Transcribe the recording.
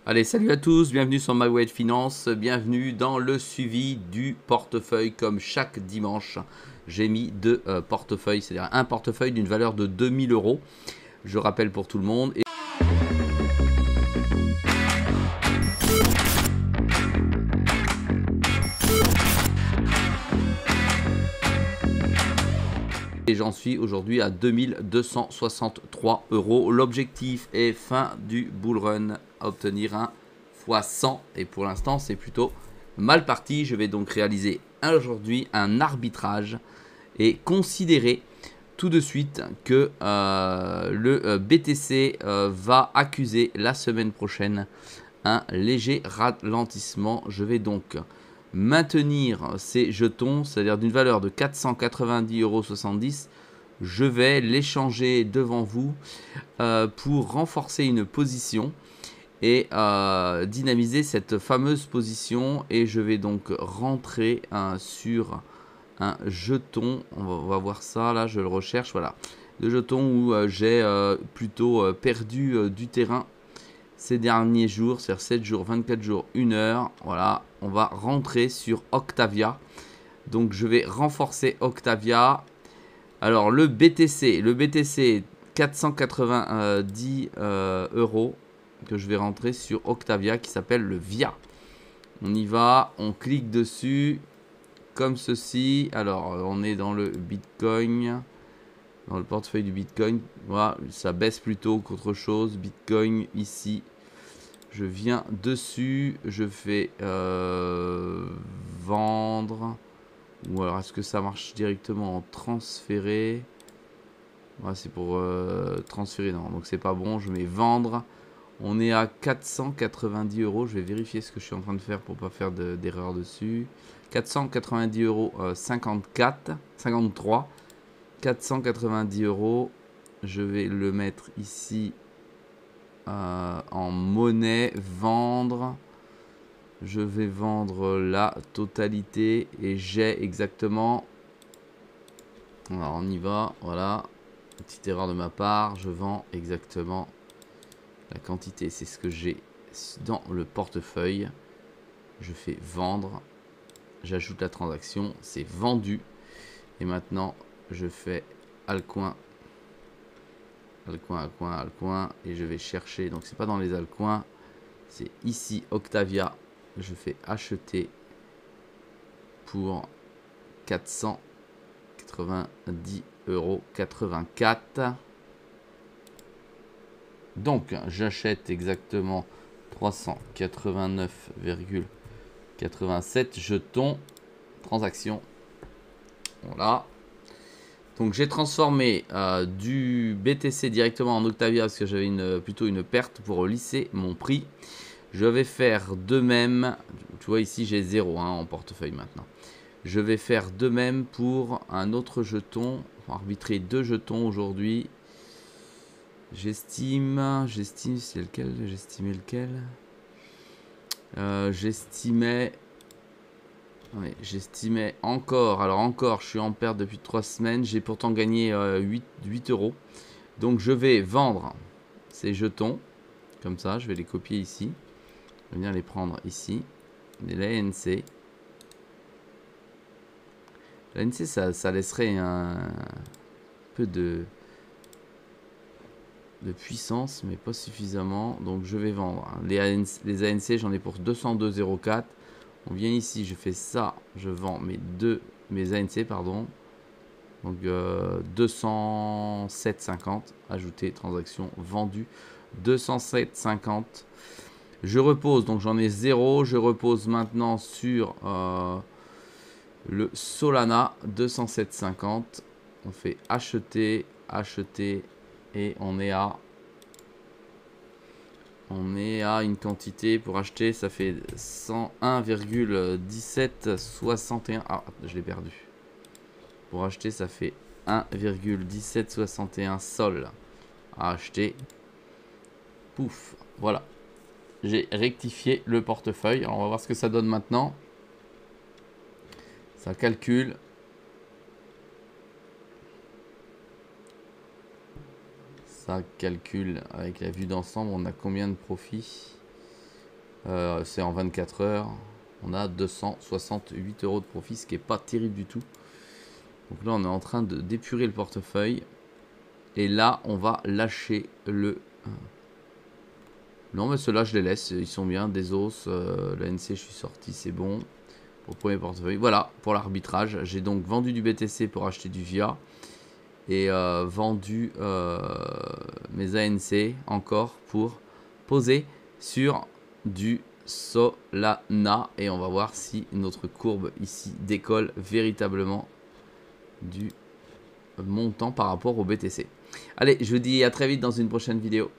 Allez, salut à tous, bienvenue sur MyWay Finance, bienvenue dans le suivi du portefeuille. Comme chaque dimanche, j'ai mis deux portefeuilles, c'est-à-dire un portefeuille d'une valeur de 2000 euros. Je rappelle pour tout le monde. Et j'en suis aujourd'hui à 2263 euros. L'objectif est fin du bull run, obtenir un x100. Et pour l'instant, c'est plutôt mal parti. Je vais donc réaliser aujourd'hui un arbitrage et considérer tout de suite que le BTC va accuser la semaine prochaine un léger ralentissement. Je vais donc maintenir ces jetons, c'est-à-dire d'une valeur de 490,70 euros. Je vais l'échanger devant vous pour renforcer une position et dynamiser cette fameuse position. Et je vais donc rentrer sur un jeton. On va voir ça, là je le recherche, voilà. Le jeton où j'ai plutôt perdu du terrain ces derniers jours, c'est-à-dire 7 jours, 24 jours, 1 heure. Voilà, on va rentrer sur Octavia. Donc je vais renforcer Octavia. Alors le BTC 490 euros que je vais rentrer sur Octavia qui s'appelle le VIA. On y va, on clique dessus comme ceci. Alors on est dans le Bitcoin, dans le portefeuille du Bitcoin. Voilà, ça baisse plutôt qu'autre chose. Bitcoin ici. Je viens dessus, je fais vendre. Ou alors est-ce que ça marche directement en transférer? Ouais, c'est pour transférer, non. Donc c'est pas bon, je mets vendre. On est à 490 euros. Je vais vérifier ce que je suis en train de faire pour pas faire d'erreur dessus. 490 euros 53. 490 euros. Je vais le mettre ici. En monnaie, vendre. Je vais vendre la totalité et j'ai exactement. Alors on y va, voilà. Petite erreur de ma part, je vends exactement la quantité. C'est ce que j'ai dans le portefeuille. Je fais vendre. J'ajoute la transaction, c'est vendu. Et maintenant, je fais altcoin. Altcoin, et je vais chercher, donc c'est pas dans les altcoins, c'est ici Octavia. Je fais acheter pour 490,84 euros. Donc j'achète exactement 389,87 jetons. Transaction, voilà. Donc j'ai transformé du BTC directement en Octavia parce que j'avais plutôt une perte pour lisser mon prix. Je vais faire de même. Tu vois ici j'ai 0 en portefeuille maintenant. Je vais faire de même pour un autre jeton. On va arbitrer 2 jetons aujourd'hui. J'estime c'est lequel? J'estimais lequel? J'estimais encore. Alors encore, je suis en perte depuis 3 semaines. J'ai pourtant gagné 8 euros. Donc je vais vendre ces jetons. Comme ça, je vais les copier ici. Je vais venir les prendre ici. Les ANC. L'ANC, ça laisserait un peu de puissance, mais pas suffisamment. Donc je vais vendre. Les ANC, j'en ai pour 202,04. On vient ici, je fais ça, je vends mes ANC, pardon. Donc 207,50. Ajouter transaction vendue 207,50. Je repose, donc j'en ai 0. Je repose maintenant sur le Solana 207,50. On fait acheter, acheter. Et on est à une quantité pour acheter, ça fait 101,1761. Ah, je l'ai perdu. Pour acheter, ça fait 1,1761 sol à acheter. Pouf, voilà. J'ai rectifié le portefeuille. Alors, on va voir ce que ça donne maintenant. Ça calcule. Ça calcule avec la vue d'ensemble. On a combien de profits? C'est en 24 heures. On a 268 € de profit, ce qui n'est pas terrible du tout. Donc là, on est en train d'épurer le portefeuille. Et là, on va lâcher le... Non, mais ceux-là, je les laisse. Ils sont bien. Des os. L'ANC, je suis sorti. C'est bon. Pour le premier portefeuille. Voilà, pour l'arbitrage. J'ai donc vendu du BTC pour acheter du VIA. Et vendu mes ANC encore pour poser sur du Solana. Et on va voir si notre courbe ici décolle véritablement du montant par rapport au BTC. Allez, je vous dis à très vite dans une prochaine vidéo.